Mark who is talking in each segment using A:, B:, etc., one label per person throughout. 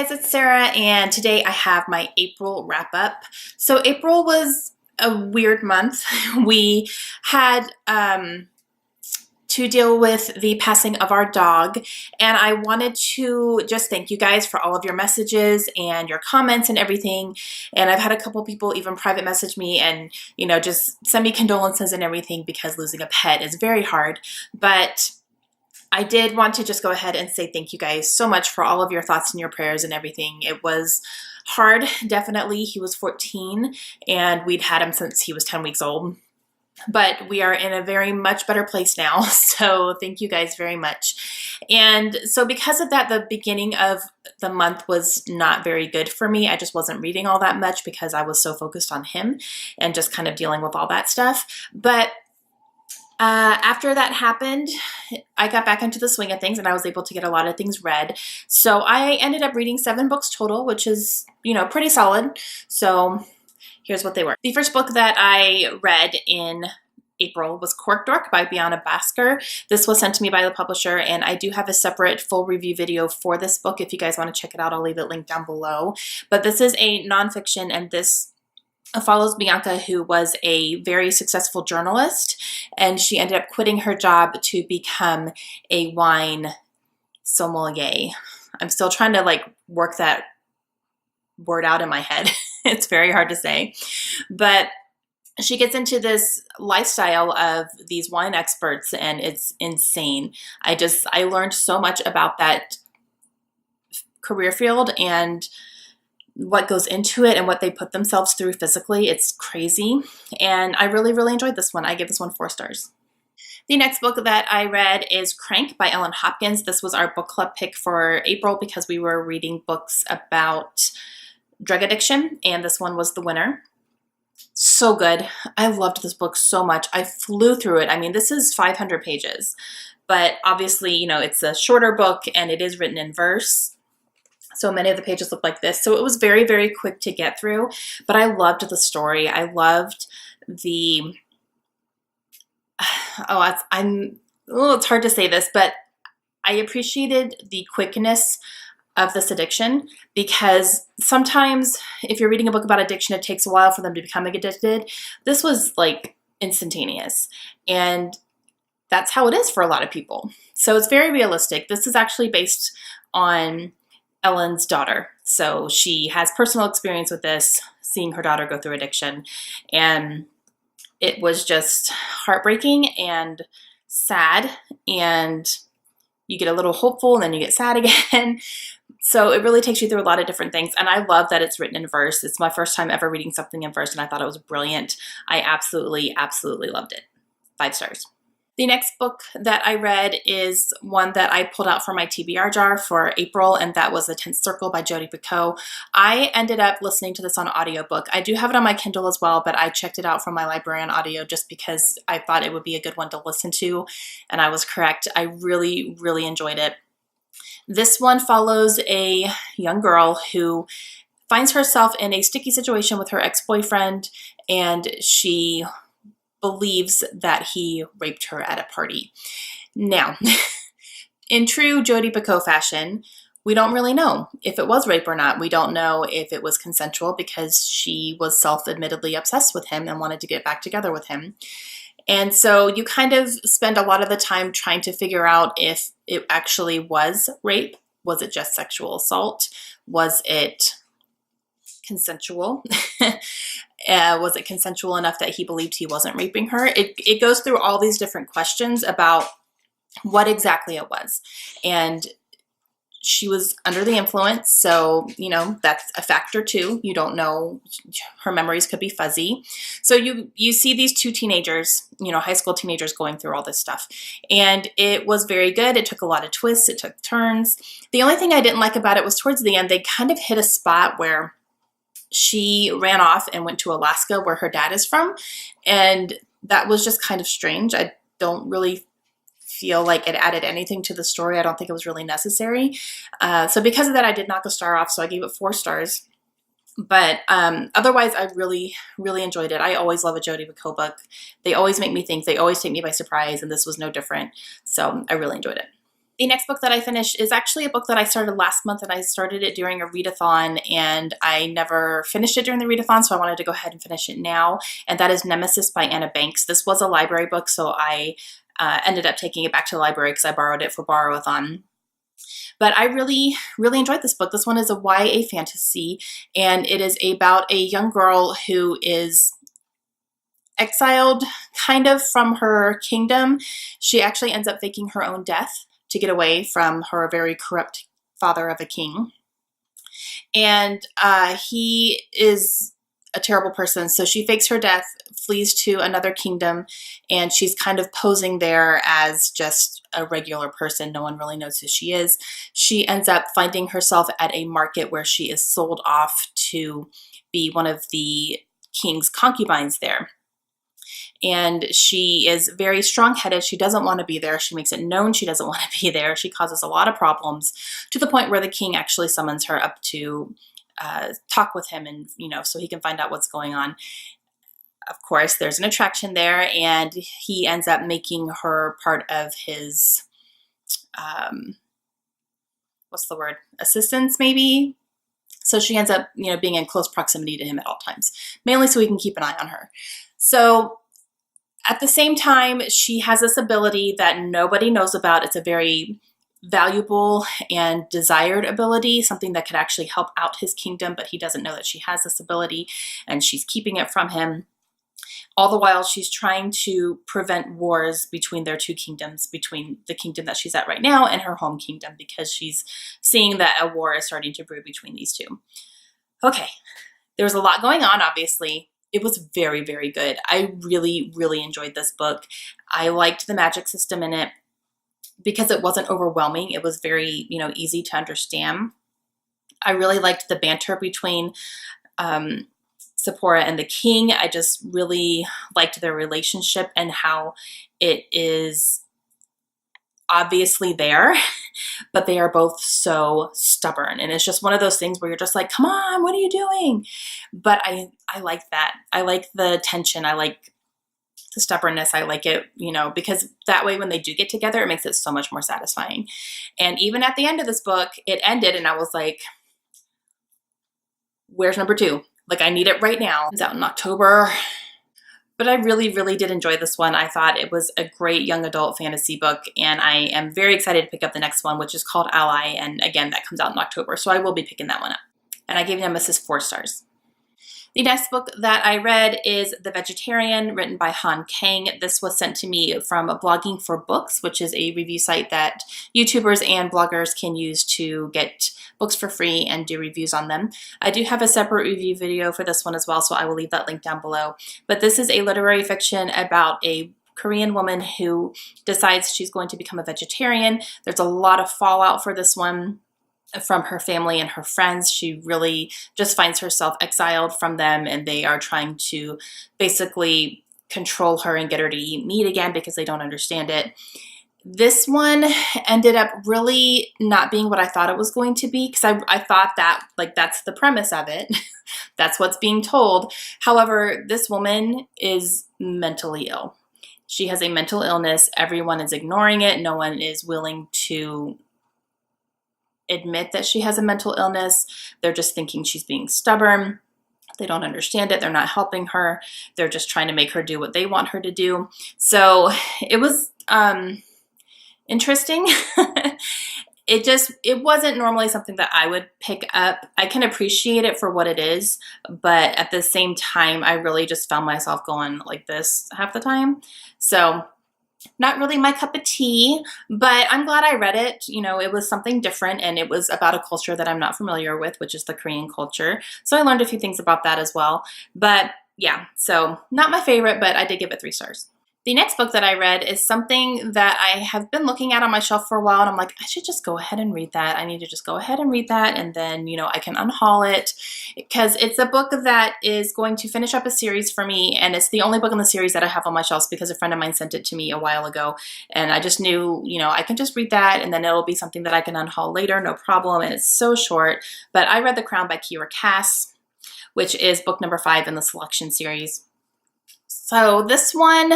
A: guys, it's Sarah, and today I have my April wrap up. So April was a weird month. We had to deal with the passing of our dog, and I wanted to just thank you guys for all of your messages and your comments and everything. And I've had a couple people even private message me and, you know, just send me condolences and everything, because losing a pet is very hard. But I did want to just go ahead and say thank you guys so much for all of your thoughts and your prayers and everything. It was hard, definitely. He was 14 and we'd had him since he was 10 weeks old. But we are in a very much better place now. So thank you guys very much. And so because of that, the beginning of the month was not very good for me. I just wasn't reading all that much because I was so focused on him and just kind of dealing with all that stuff. But after that happened, I got back into the swing of things and I was able to get a lot of things read. So I ended up reading 7 books total, which is, you know, pretty solid. So here's what they were. The first book that I read in April was Corked by Bianca Basker. This was sent to me by the publisher, and I do have a separate full review video for this book. If you guys want to check it out, I'll leave it linked down below. But this is a nonfiction, and this follows Bianca, who was a very successful journalist, and she ended up quitting her job to become a wine sommelier. I'm still trying to like work that word out in my head. It's very hard to say, but she gets into this lifestyle of these wine experts and it's insane. I learned so much about that career field and what goes into it and what they put themselves through physically. It's crazy. And I really, really enjoyed this one. I give this one 4 stars. The next book that I read is Crank by Ellen Hopkins. This was our book club pick for April because we were reading books about drug addiction, and this one was the winner. So good. I loved this book so much. I flew through it. I mean, this is 500 pages, but obviously, you know, it's a shorter book and it is written in verse. So many of the pages look like this. So it was very, very quick to get through, but I loved the story. I loved the, it's hard to say this, but I appreciated the quickness of this addiction, because sometimes if you're reading a book about addiction, it takes a while for them to become addicted. This was like instantaneous, and that's how it is for a lot of people. So it's very realistic. This is actually based on Ellen's daughter. So she has personal experience with this, seeing her daughter go through addiction. And it was just heartbreaking and sad. And you get a little hopeful and then you get sad again. So it really takes you through a lot of different things. And I love that it's written in verse. It's my first time ever reading something in verse, and I thought it was brilliant. I absolutely, absolutely loved it. 5 stars. The next book that I read is one that I pulled out from my TBR jar for April, and that was The Encircle by Jodi Picoult. I ended up listening to this on audiobook. I do have it on my Kindle as well, but I checked it out from my library on audio just because I thought it would be a good one to listen to, and I was correct. I really, really enjoyed it. This one follows a young girl who finds herself in a sticky situation with her ex-boyfriend, and she believes that he raped her at a party. Now, in true Jodi Picoult fashion, we don't really know if it was rape or not. We don't know if it was consensual because she was self-admittedly obsessed with him and wanted to get back together with him. And so you kind of spend a lot of the time trying to figure out if it actually was rape. Was it just sexual assault? Was it consensual? Was it consensual enough that he believed he wasn't raping her? It goes through all these different questions about what exactly it was. And she was under the influence, so, you know, that's a factor too. You don't know, her memories could be fuzzy. So you see these 2 teenagers, you know, high school teenagers going through all this stuff. And it was very good. It took a lot of twists. It took turns. The only thing I didn't like about it was towards the end, they kind of hit a spot where she ran off and went to Alaska, where her dad is from. And that was just kind of strange. I don't really feel like it added anything to the story. I don't think it was really necessary. So because of that, I did knock a star off. So I gave it 4 stars. But otherwise, I really, really enjoyed it. I always love a Jodi Picoult book. They always make me think. They always take me by surprise. And this was no different. So I really enjoyed it. The next book that I finished is actually a book that I started last month, and I started it during a readathon, and I never finished it during the readathon, so I wanted to go ahead and finish it now, and that is Nemesis by Anna Banks. This was a library book, so I ended up taking it back to the library because I borrowed it for Borrow-a-thon. But I really, really enjoyed this book. This one is a YA fantasy, and it is about a young girl who is exiled kind of from her kingdom. She actually ends up faking her own death to get away from her very corrupt father of a king. And he is a terrible person. So she fakes her death, flees to another kingdom, and she's kind of posing there as just a regular person. No one really knows who she is. She ends up finding herself at a market where she is sold off to be one of the king's concubines there. And she is very strong-headed. She doesn't want to be there. She makes it known she doesn't want to be there. She causes a lot of problems to the point where the king actually summons her up to talk with him, and so he can find out what's going on. Of course, there's an attraction there, and he ends up making her part of his, what's the word? Assistants, maybe? So she ends up, being in close proximity to him at all times, mainly so he can keep an eye on her. So at the same time, she has this ability that nobody knows about. It's a very valuable and desired ability, something that could actually help out his kingdom, but he doesn't know that she has this ability, and she's keeping it from him. All the while, she's trying to prevent wars between their two kingdoms, between the kingdom that she's at right now and her home kingdom, because she's seeing that a war is starting to brew between these two. Okay, there's a lot going on, obviously. It was very, very good. I really, really enjoyed this book. I liked the magic system in it because it wasn't overwhelming. It was very, easy to understand. I really liked the banter between Sephora and the king. I just really liked their relationship and how it is obviously there, but they are both so stubborn. And it's just one of those things where you're just like, come on, what are you doing? But I like that. I like the tension. I like the stubbornness. I like it, because that way when they do get together, it makes it so much more satisfying. And even at the end of this book, it ended and I was like, where's number 2? Like, I need it right now. It's out in October. But I really, really did enjoy this one. I thought it was a great young adult fantasy book, and I am very excited to pick up the next one, which is called Ally, and again, that comes out in October, so I will be picking that one up. And I gave Nemesis 4 stars. The next book that I read is The Vegetarian, written by Han Kang. This was sent to me from Blogging for Books, which is a review site that YouTubers and bloggers can use to get books for free and do reviews on them. I do have a separate review video for this one as well, so I will leave that link down below. But this is a literary fiction about a Korean woman who decides she's going to become a vegetarian. There's a lot of fallout for this one from her family and her friends. She really just finds herself exiled from them, and they are trying to basically control her and get her to eat meat again because they don't understand it. This one ended up really not being what I thought it was going to be, because I thought that, that's the premise of it. That's what's being told. However, this woman is mentally ill. She has a mental illness. Everyone is ignoring it. No one is willing to admit that she has a mental illness. They're just thinking she's being stubborn. They don't understand it. They're not helping her. They're just trying to make her do what they want her to do. So it was interesting. It wasn't normally something that I would pick up. I can appreciate it for what it is, but at the same time, I really just found myself going like this half the time. So not really my cup of tea, but I'm glad I read it. It was something different, and it was about a culture that I'm not familiar with, which is the Korean culture. So I learned a few things about that as well. But yeah, so not my favorite, but I did give it 3 stars. The next book that I read is something that I have been looking at on my shelf for a while, and I'm like, I should just go ahead and read that. I need to just go ahead and read that, and then, I can unhaul it, because it's a book that is going to finish up a series for me, and it's the only book in the series that I have on my shelves because a friend of mine sent it to me a while ago, and I just knew, I can just read that, and then it'll be something that I can unhaul later, no problem, and it's so short. But I read The Crown by Kira Cass, which is book number 5 in the selection series. So this one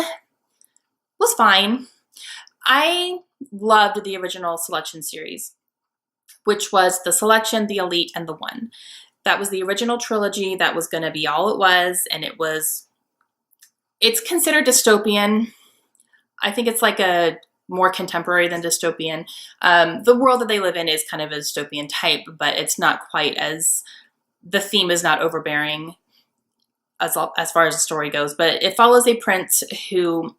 A: was fine. I loved the original Selection series, which was the Selection, the Elite, and the One. That was the original trilogy. That was going to be all it was, and it's considered dystopian. I think it's like a more contemporary than dystopian. The world that they live in is kind of a dystopian type, but it's not quite as, the theme is not overbearing as far as the story goes. But it follows a prince who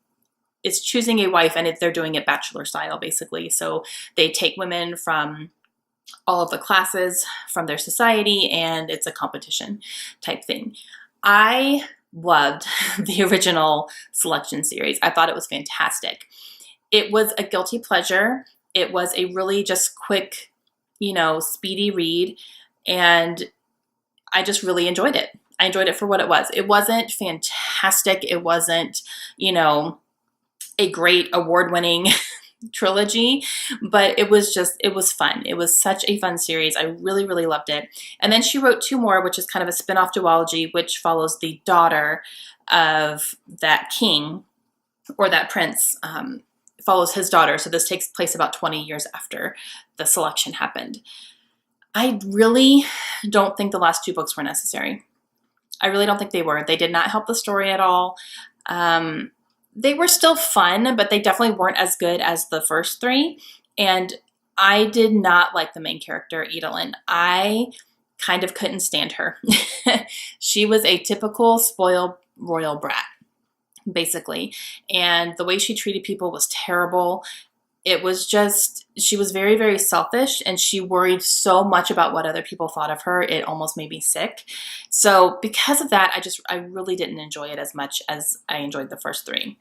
A: is choosing a wife, and they're doing it bachelor style, basically. So they take women from all of the classes from their society, and it's a competition type thing. I loved the original Selection series. I thought it was fantastic. It was a guilty pleasure. It was a really just quick, speedy read, and I just really enjoyed it. I enjoyed it for what it was. It wasn't fantastic. It wasn't, a great award-winning trilogy, but it was fun. It was such a fun series. I really, really loved it. And then she wrote two more, which is kind of a spin-off duology, which follows the daughter of that king, or that prince, follows his daughter. So this takes place about 20 years after the Selection happened. I really don't think the last two books were necessary. I really don't think they were. They did not help the story at all. They were still fun, but they definitely weren't as good as the first three. And I did not like the main character, Edelyn. I kind of couldn't stand her. She was a typical spoiled royal brat, basically. And the way she treated people was terrible. It was just, she was very, very selfish, and she worried so much about what other people thought of her. It almost made me sick. So because of that, I really didn't enjoy it as much as I enjoyed the first three.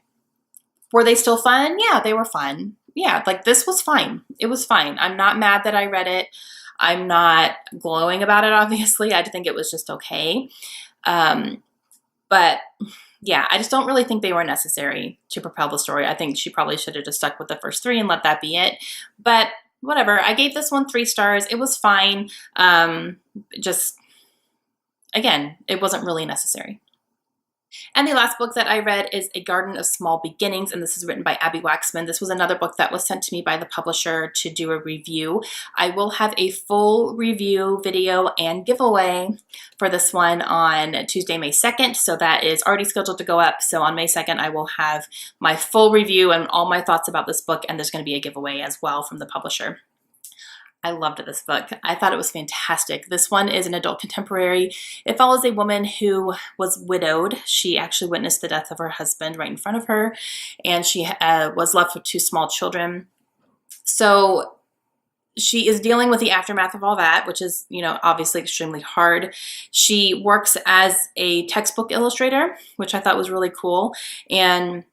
A: Were they still fun? Yeah, they were fun. Yeah, like this was fine. It was fine. I'm not mad that I read it. I'm not glowing about it, obviously. I think it was just okay. But yeah, I just don't really think they were necessary to propel the story. I think she probably should have just stuck with the first three and let that be it. But whatever. I gave this one 3 stars. It was fine. Just, again, it wasn't really necessary. And the last book that I read is A Garden of Small Beginnings, and this is written by Abby Waxman. This was another book that was sent to me by the publisher to do a review. I will have a full review video and giveaway for this one on Tuesday, May 2nd, so that is already scheduled to go up. So on May 2nd, I will have my full review and all my thoughts about this book, and there's going to be a giveaway as well from the publisher. I loved this book. I thought it was fantastic. This one is an adult contemporary. It follows a woman who was widowed. She actually witnessed the death of her husband right in front of her, and she was left with 2 small children. So she is dealing with the aftermath of all that, which is, obviously extremely hard. She works as a textbook illustrator, which I thought was really cool. And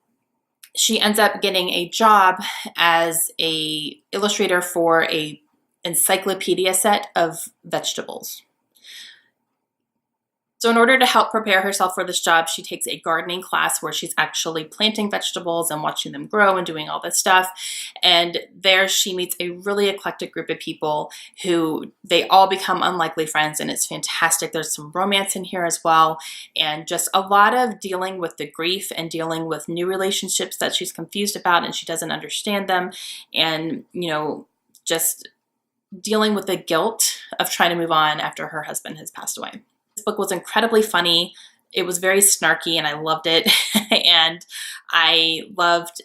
A: she ends up getting a job as a illustrator for a encyclopedia set of vegetables. So in order to help prepare herself for this job, she takes a gardening class where she's actually planting vegetables and watching them grow and doing all this stuff. And there she meets a really eclectic group of people who they all become unlikely friends, and it's fantastic. There's some romance in here as well, and just a lot of dealing with the grief and dealing with new relationships that she's confused about and she doesn't understand them, and just dealing with the guilt of trying to move on after her husband has passed away. This book was incredibly funny. It was very snarky, and I loved it. And I loved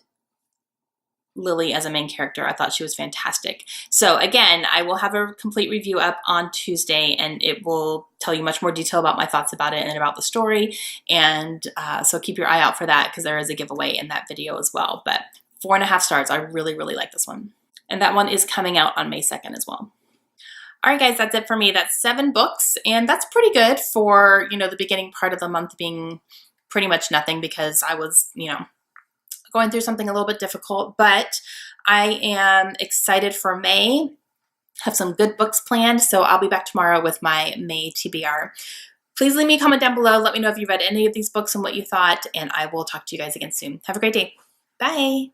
A: Lily as a main character. I thought she was fantastic. So again, I will have a complete review up on Tuesday, and it will tell you much more detail about my thoughts about it and about the story. And so keep your eye out for that, because there is a giveaway in that video as well. But 4.5 stars. I really, really like this one. And that one is coming out on May 2nd as well. All right, guys, that's it for me. That's 7 books, and that's pretty good for, the beginning part of the month being pretty much nothing, because I was, going through something a little bit difficult. But I am excited for May. Have some good books planned, so I'll be back tomorrow with my May TBR. Please leave me a comment down below. Let me know if you read any of these books and what you thought, and I will talk to you guys again soon. Have a great day. Bye.